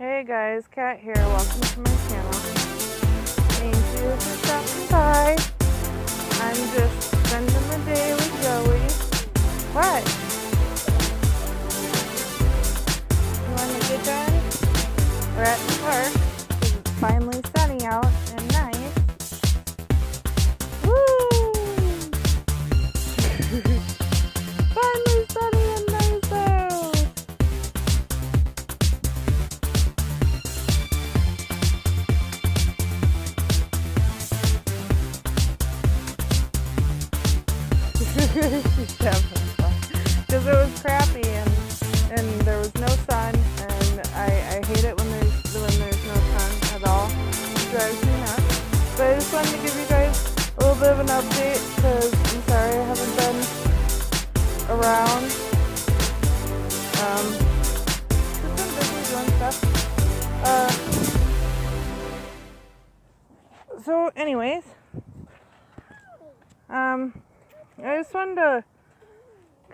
Hey guys, Kat here. Welcome to my channel. Thank you for stopping by. I'm just spending the day with Joey. What? You want to get done? We're at the park because it's finally sunny out and nice. Woo! Finally sunny and nice out. She's having fun. Because it was crappy and there was no sun, and I hate it when there's no sun at all. It drives me nuts. But I just wanted to give you guys a little bit of an update because I'm sorry I haven't been around. Just been busy doing stuff. So anyways, I just wanted to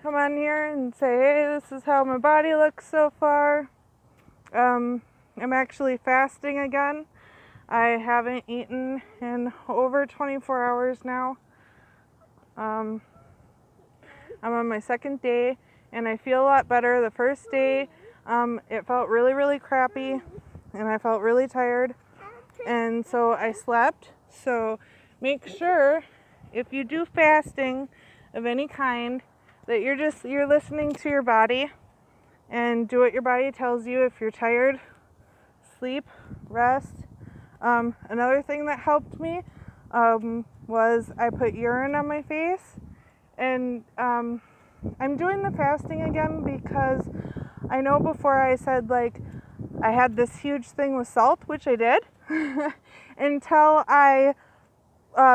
come on here and say, hey, this is how my body looks so far. I'm actually fasting again. I haven't eaten in over 24 hours now. I'm on my second day and I feel a lot better. The first day, it felt really, really crappy and I felt really tired. And so I slept. So make sure if you do fasting of any kind that you're listening to your body and do what your body tells you. If you're tired, sleep, rest. Another thing that helped me was I put urine on my face, and I'm doing the fasting again because I know before I said like I had this huge thing with salt, which I did, until I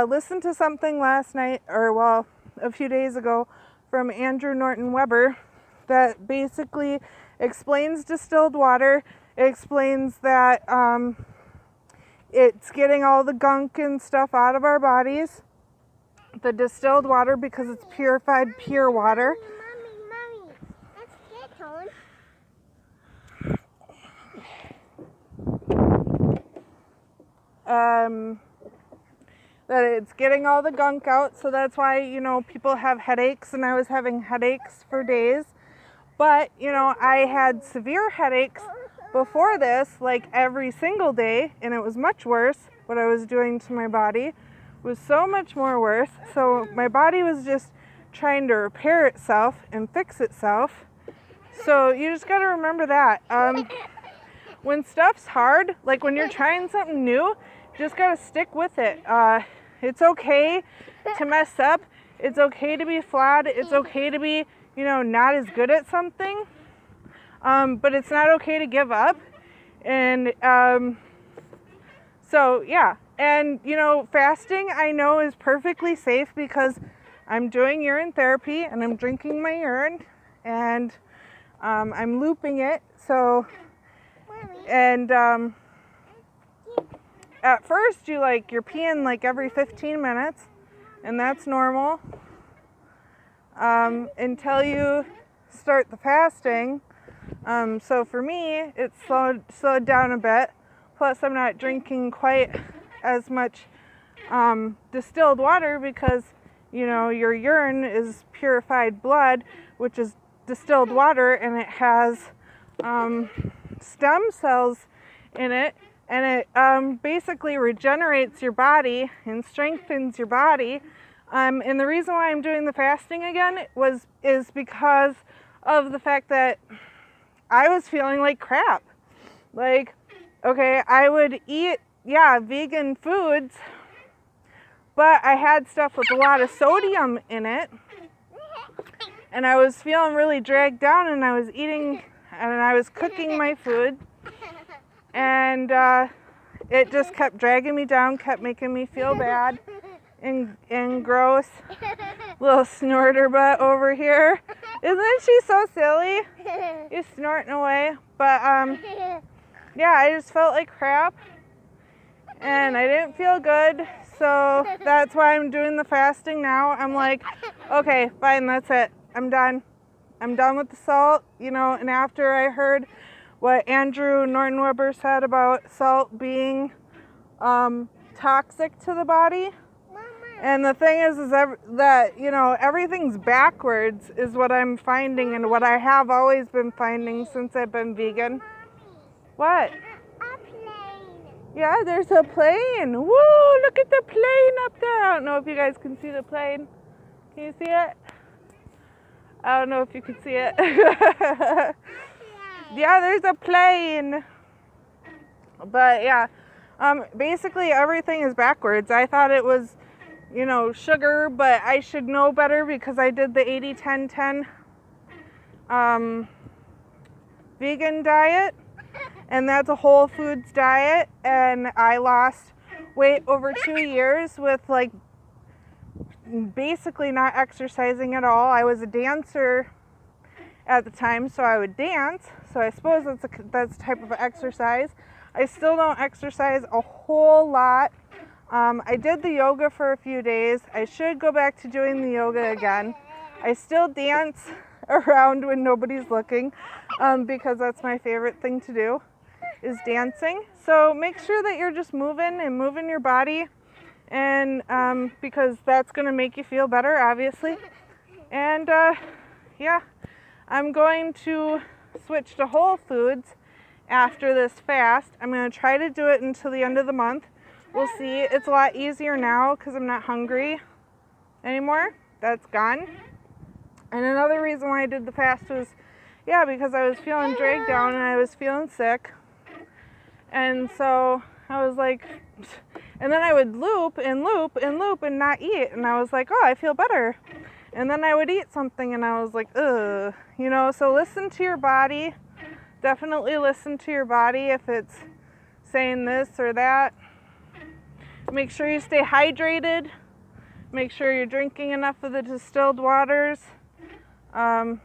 listened to something last night, or well, a few days ago, from Andrew Norton Weber that basically explains distilled water. It explains that it's getting all the gunk and stuff out of our bodies. The distilled water, because it's purified, pure water. Mommy, that's ketone. That it's getting all the gunk out, so that's why, you know, people have headaches, and I was having headaches for days. But, you know, I had severe headaches before this, like every single day, and it was much worse. What I was doing to my body was so much more worse. So my body was just trying to repair itself and fix itself. So you just got to remember that. When stuff's hard, like when you're trying something new, you just got to stick with it. It's okay to mess up. It's okay to be flawed. It's okay to be, you know, not as good at something. But it's not okay to give up. And so, yeah. And, you know, fasting I know is perfectly safe because I'm doing urine therapy and I'm drinking my urine and I'm looping it. So, and at first you're peeing like every 15 minutes, and that's normal until you start the fasting. So for me, it's slowed down a bit. Plus, I'm not drinking quite as much distilled water because, you know, your urine is purified blood, which is distilled water, and it has stem cells in it. And it basically regenerates your body and strengthens your body. And the reason why I'm doing the fasting again is because of the fact that I was feeling like crap. Like, okay, I would eat, vegan foods, but I had stuff with a lot of sodium in it. And I was feeling really dragged down, and I was eating, and I was cooking my food. And it just kept dragging me down, kept making me feel bad and gross. Little snorter butt over here. Isn't she so silly? You're snorting away. But yeah, I just felt like crap. And I didn't feel good. So that's why I'm doing the fasting now. I'm like, okay, fine, that's it. I'm done. I'm done with the salt, you know. And after I heard what Andrew Norton-Weber said about salt being toxic to the body. And the thing is that, you know, everything's backwards is what I'm finding and what I have always been finding since I've been vegan. What? A plane. Yeah, there's a plane. Woo, look at the plane up there. I don't know if you guys can see the plane. Can you see it? I don't know if you can see it. Yeah, there's a plane. But yeah, basically everything is backwards. I thought it was, you know, sugar, but I should know better because I did the 80-10-10 vegan diet, and that's a whole foods diet, and I lost weight over 2 years with like basically not exercising at all. I was a dancer at the time, so I would dance, so I suppose that's a type of exercise. I still don't exercise a whole lot. I did the yoga for a few days. I should go back to doing the yoga again. I still dance around when nobody's looking because that's my favorite thing to do, is dancing. So make sure that you're just moving your body, and because that's going to make you feel better, obviously. And yeah, I'm going to switch to whole foods after this fast. I'm going to try to do it until the end of the month. We'll see. It's a lot easier now because I'm not hungry anymore. That's gone. And another reason why I did the fast was, yeah, because I was feeling dragged down and I was feeling sick. And so I was like, and then I would loop and loop and loop and not eat. And I was like, oh, I feel better. And then I would eat something and I was like, ugh. You know, so listen to your body. Definitely listen to your body if it's saying this or that. Make sure you stay hydrated. Make sure you're drinking enough of the distilled waters. Yeah,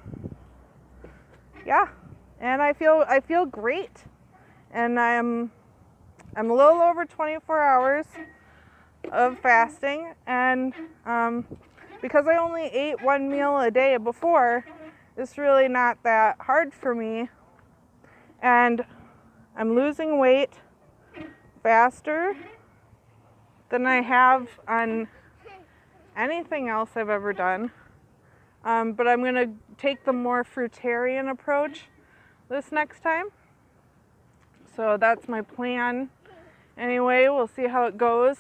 and I feel great. And I'm a little over 24 hours of fasting, and because I only ate one meal a day before, it's really not that hard for me. And I'm losing weight faster than I have on anything else I've ever done. But I'm going to take the more fruitarian approach this next time. So that's my plan. Anyway, we'll see how it goes.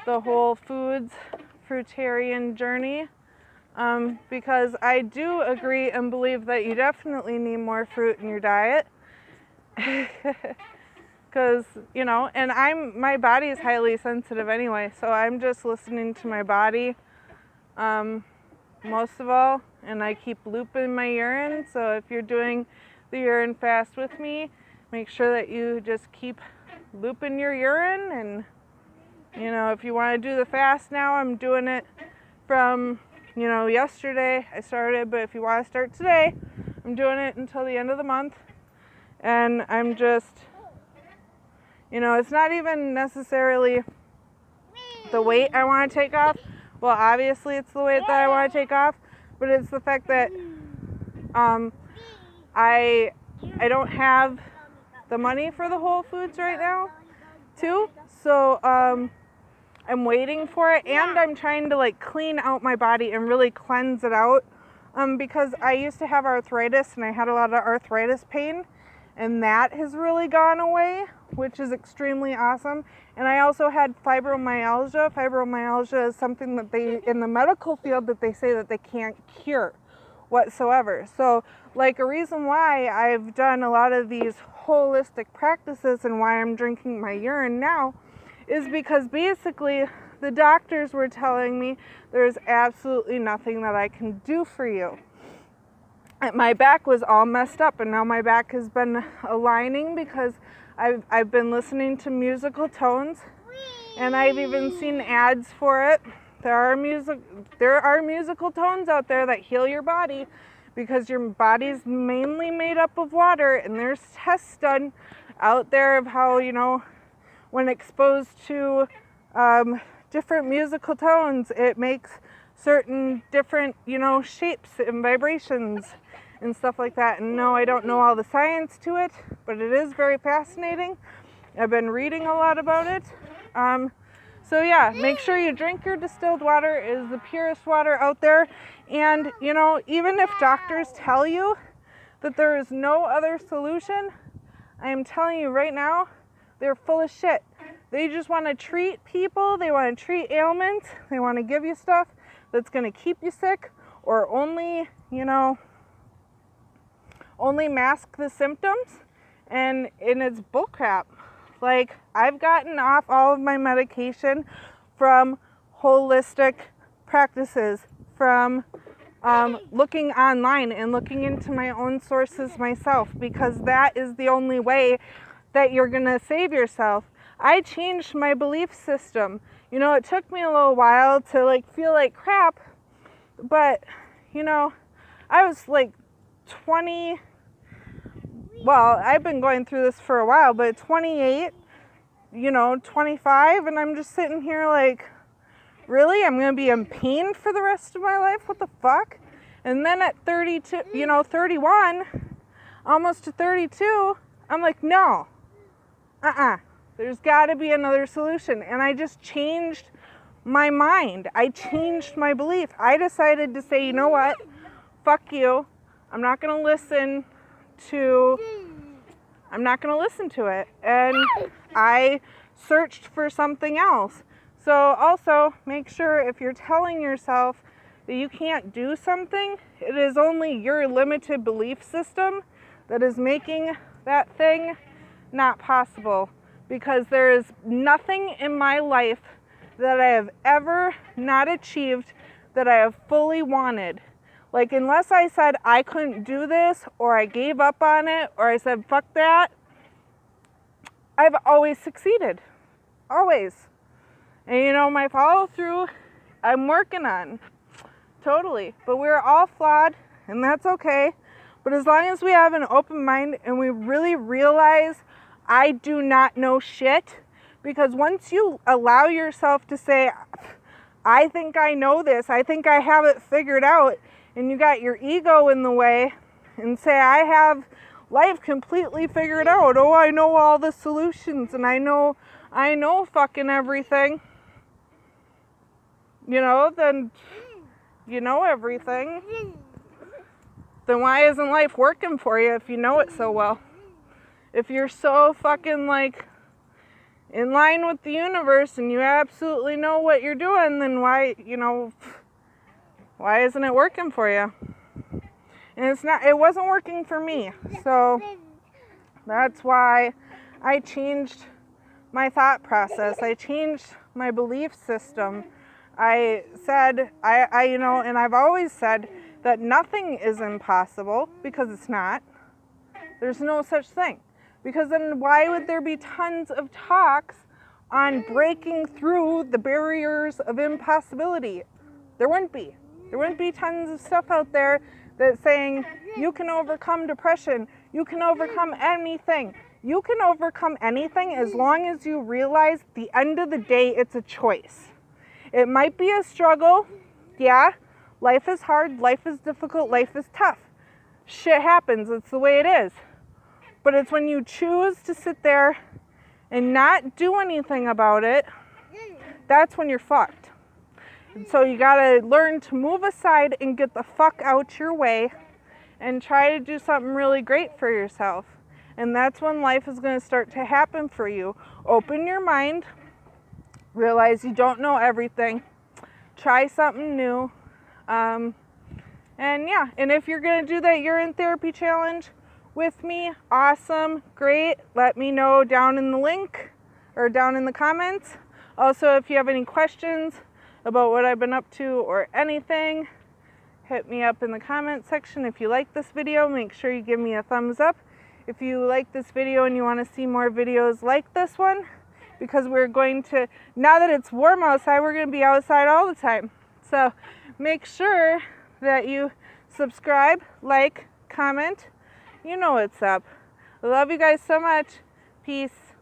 The whole foods fruitarian journey. Because I do agree and believe that you definitely need more fruit in your diet. Because, you know, and my body is highly sensitive anyway, so I'm just listening to my body most of all, and I keep looping my urine. So if you're doing the urine fast with me, make sure that you just keep looping your urine. And, you know, if you want to do the fast now, I'm doing it from, you know, yesterday I started, but if you want to start today, I'm doing it until the end of the month. And I'm just, you know, it's not even necessarily the weight I want to take off. Well, obviously it's the weight that I want to take off, but it's the fact that I don't have the money for the Whole Foods right now, too. So I'm waiting for it, and I'm trying to like clean out my body and really cleanse it out because I used to have arthritis, and I had a lot of arthritis pain. And that has really gone away, which is extremely awesome. And I also had fibromyalgia. Fibromyalgia is something that they, in the medical field, that they say that they can't cure whatsoever. So, like, a reason why I've done a lot of these holistic practices and why I'm drinking my urine now is because basically the doctors were telling me there's absolutely nothing that I can do for you. My back was all messed up, and now my back has been aligning because I've been listening to musical tones, and I've even seen ads for it. There are musical tones out there that heal your body because your body's mainly made up of water, and there's tests done out there of how, you know, when exposed to different musical tones, it makes certain different, you know, shapes and vibrations and stuff like that. And no, I don't know all the science to it, but it is very fascinating. I've been reading a lot about it. So yeah, make sure you drink your distilled water. It is the purest water out there. And you know, even if doctors tell you that there is no other solution, I am telling you right now, they're full of shit. They just want to treat people. They want to treat ailments. They want to give you stuff that's going to keep you sick, or only, you know, only mask the symptoms. And it's bullcrap. Like, I've gotten off all of my medication from holistic practices, from looking online and looking into my own sources myself, because that is the only way that you're going to save yourself. I changed my belief system. You know, it took me a little while to like feel like crap, but you know, I was like 20, well, I've been going through this for a while, but 28, you know, 25, and I'm just sitting here like, really? I'm going to be in pain for the rest of my life? What the fuck? And then at 32, you know, 31, almost to 32, I'm like, no. There's got to be another solution. And I just changed my mind. I changed my belief. I decided to say, you know what? Fuck you. I'm not going to listen to it. And I searched for something else. So also make sure if you're telling yourself that you can't do something, it is only your limited belief system that is making that thing not possible. Because there is nothing in my life that I have ever not achieved that I have fully wanted. Like, unless I said I couldn't do this, or I gave up on it, or I said fuck that, I've always succeeded. Always. And you know, my follow through, I'm working on. Totally. But we're all flawed, and that's okay. But as long as we have an open mind and we really realize I do not know shit, because once you allow yourself to say, I think I know this, I think I have it figured out, and you got your ego in the way, and say, I have life completely figured out, oh, I know all the solutions, and I know fucking everything, you know, then you know everything. Then why isn't life working for you if you know it so well? If you're so fucking like in line with the universe and you absolutely know what you're doing, then why, you know, why isn't it working for you? And it wasn't working for me. So that's why I changed my thought process. I changed my belief system. I said, you know, and I've always said that nothing is impossible, because it's not. There's no such thing. Because then why would there be tons of talks on breaking through the barriers of impossibility? There wouldn't be. There wouldn't be tons of stuff out there that's saying you can overcome depression, you can overcome anything. You can overcome anything as long as you realize at the end of the day it's a choice. It might be a struggle. Yeah, life is hard, life is difficult, life is tough. Shit happens, it's the way it is. But it's when you choose to sit there and not do anything about it, that's when you're fucked. And so you gotta learn to move aside and get the fuck out your way and try to do something really great for yourself. And that's when life is gonna start to happen for you. Open your mind, realize you don't know everything, try something new. And yeah, and if you're gonna do that Urine Therapy Challenge with me, awesome, great. Let me know down in the link or down in the comments. Also, if you have any questions about what I've been up to or anything, hit me up in the comment section. If you like this video, make sure you give me a thumbs up. If you like this video and you want to see more videos like this one, because we're going to, now that it's warm outside, we're going to be outside all the time. So make sure that you subscribe, like, comment. You know what's up. I love you guys so much. Peace.